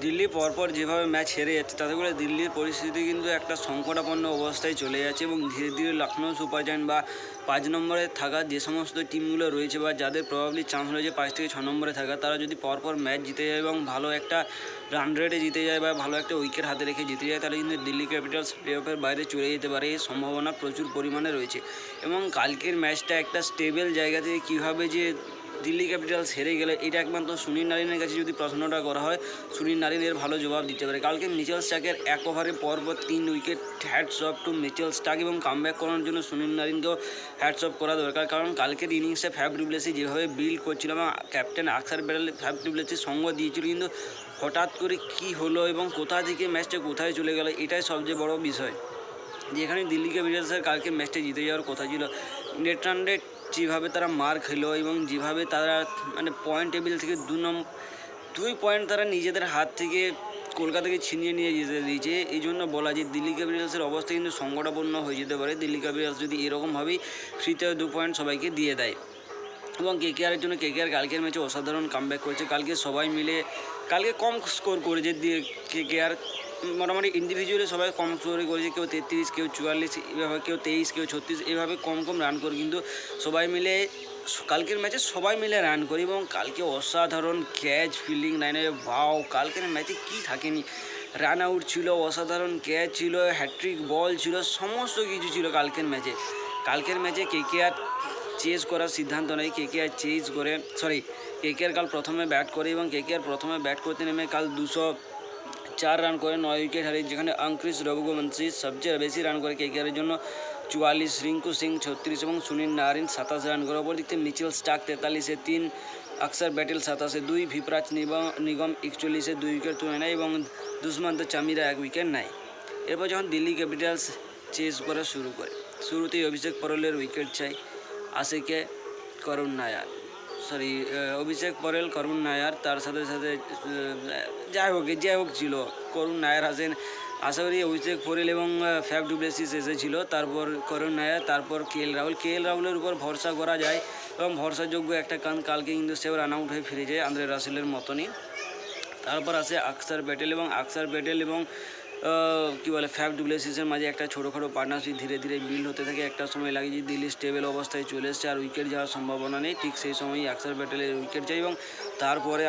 দিল্লি পরপর যেভাবে ম্যাচ হেরে যাচ্ছে তাতে করে দিল্লির পরিস্থিতি কিন্তু একটা সংকটাপন্ন অবস্থায় চলে যাচ্ছে এবং ধীরে ধীরে লখনৌ সুপার জায়ান্ট বা 5 নম্বরে থাকা যে সমস্ত টিমগুলো রয়েছে বা যাদের প্রবাবলি চান্স রয়েছে 5 থেকে 6 নম্বরে থাকা, তারা যদি পরপর ম্যাচ জিতে যায় এবং ভালো একটা রান রেটে জিতে যায় বা ভালো একটা উইকেট হাতে রেখে জিতে যায়, তাহলে কিন্তু দিল্লি ক্যাপিটালস প্লে অফের বাইরে চলে যেতে পারে। এই সম্ভাবনা প্রচুর পরিমাণে রয়েছে এবং কালকের ম্যাচটা একটা স্টেবল জায়গা থেকে কীভাবে যে দিল্লি ক্যাপিটালস হেরে গেলে, এটা একমাত্র সুনীল নারিনের কাছে যদি প্রশ্নটা করা হয়, সুনীল নারিন এর ভালো জবাব দিতে পারে। কালকে মিচেল স্টার্কের এক ওভারে পরপর 3 wicket, hats off to Mitchell Starc এবং কামব্যাক করার জন্য সুনীল নারিনকেও হ্যাটস অফ করা দরকার। কারণ কালকের ইনিংসে ফ্যাফ ডু প্লেসি যেভাবে বিল্ড করছিল এবং ক্যাপ্টেন আকসার প্যাটেল ফ্যাফ ডু প্লেসির সঙ্গ দিয়েছিল, কিন্তু হঠাৎ করে কী হলো এবং কোথা থেকে ম্যাচটা কোথায় চলে গেল, এটাই সবচেয়ে বড় বিষয়। যেখানে দিল্লি ক্যাপিটালসের কালকে ম্যাচটা জিতে যাওয়ার কথা ছিল, নেট রান রেট যেভাবে তারা মার খেলো এবং যেভাবে তারা মানে পয়েন্ট টেবিল থেকে 2 পয়েন্ট তারা নিজেদের হাত থেকে কলকাতাকে ছিনিয়ে নিয়ে যেতে দিয়েছে। এই জন্য বলা যে দিল্লি ক্যাপিটালসের অবস্থা কিন্তু সংকটাপন্ন হয়ে যেতে পারে দিল্লি ক্যাপিটালস যদি এরকমভাবেই ফ্রিতে 2 পয়েন্ট সবাইকে দিয়ে দেয়। এবং কেকেআরের জন্য কেকেআর কালকের ম্যাচে অসাধারণ কামব্যাক করেছে। কালকে সবাই মিলে কালকে কম স্কোর করেছে দিয়ে কেকেআর, মোটামুটি ইন্ডিভিজুয়ালি সবাই কম স্কোরে করেছে, কেউ 33, কেউ 44, এভাবে কেউ 23, কেউ 36, এভাবে কম রান করে কিন্তু সবাই মিলে কালকের ম্যাচে সবাই মিলে রান করে এবং কালকে অসাধারণ ক্যাচ ফিল্ডিং লাইনে ভাও। কালকের ম্যাচে কী থাকেনি, রান আউট ছিল, অসাধারণ ক্যাচ ছিল, হ্যাট্রিক বল ছিল, সমস্ত কিছু ছিল কালকের ম্যাচে কেকেআর চেজ করার সিদ্ধান্ত নেয়। কেকেআর কেকেআর কাল প্রথমে ব্যাট করে এবং কেকেআর প্রথমে ব্যাট করতে নেমে কাল 204 রান করে 9 উইকেট হারিয়ে, যেখানে অঙ্কুশ রঘুবংশী সবচেয়ে বেশি রান করে কেকেআরের জন্য 44, রিঙ্কু সিং 36 এবং সুনীল নারিন 27 রান করে। অপর দিক থেকে মিচেল স্টার্ক 43-এ 3, আকসার প্যাটেল 27-এ 2, ভিপরাজ নিগম 41-এ 2 উইকেট তুলে নেয় এবং দুষ্মন্ত চামিরা 1 উইকেট নেয়। এরপর যখন দিল্লি ক্যাপিটালস চেজ করা শুরু করে, শুরুতেই অভিষেক পরেলের উইকেট চাই, আসে কে অভিষেক পরেল, করুণ নায়ার, তার সাথে সাথে যাই হোক ছিল করুণ নায়ার আসেন। আশা করি অভিষেক পরেল এবং ফ্যাফ ডু প্লেসিস এসেছিল, তারপর করুণ নায়ার, তারপর কেএল রাহুলের উপর ভরসা করা যায় এবং ভরসাযোগ্য একটা কালকে কিন্তু সেও রান আউট হয়ে ফিরে যায় আন্দ্রে রাসেলের মতনই। তারপর আসে আকসার প্যাটেল এবং ফ্যাফ ডু প্লেসিসের মাঝে একটা ছোটোখাটো পার্টনারশিপ ধীরে ধীরে বিল্ড হতে থাকে। একটা সময় লাগে যে দিল্লি স্টেবল অবস্থায় চলে এসছে আর উইকেট যাওয়ার সম্ভাবনা নেই, ঠিক সেই সময়ই আকসার প্যাটেলের উইকেট যায় এবং তারপরে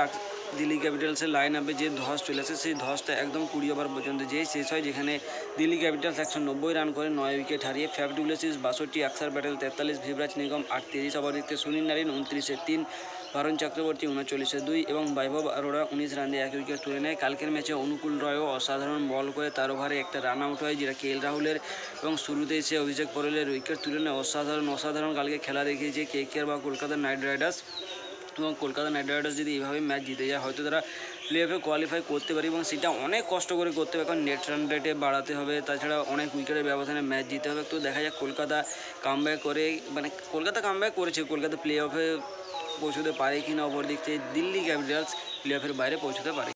দিল্লি ক্যাপিটালসের লাইন আপে যে ধস চলে আসে, সেই ধসটা একদম 20 ওভার পর্যন্ত যেয়ে শেষ হয়, যেখানে দিল্লি ক্যাপিটালস 190 রান করে 9 উইকেট হারিয়ে। ফ্যাফ ডু প্লেসিস 62, আকসার প্যাটেল 43, ভিভরাজ নিগম 38, অপর দিক থেকে সুনীল নারিন 29-এ 3, ভারুণ চক্রবর্তী 39-এ 2 এবং বৈভব অরোরা 19 রান দিয়ে 1 উইকেট তুলে নেয়। কালকের ম্যাচে অনুকূল রয়ও অসাধারণ বল করে তার ওভারে একটা রান আউট হয়, যেটা কেএল রাহুলের, এবং শুরুতে এসে অভিষেক পরেলের উইকেট তুলে নেয়। অসাধারণ কালকে খেলা দেখিয়েছে কেকেআর বা কলকাতা নাইট রাইডার্স। এবং কলকাতা নাইট রাইডার্স যদি এইভাবে ম্যাচ জিতে যায়, হয়তো তারা প্লে অফে কোয়ালিফাই করতে পারে এবং সেটা অনেক কষ্ট করে করতে হবে, কারণ নেট রান রেটে বাড়াতে হবে, তাছাড়া অনেক উইকেটের ব্যবধানে ম্যাচ জিতে হবে। তো দেখা যাক কলকাতা কামব্যাক করেছে, কলকাতা প্লে অফে পৌঁছতে পারে কিনা, অপর দিক থেকে দিল্লি ক্যাপিটালস প্লে অফের বাইরে পৌঁছতে পারে।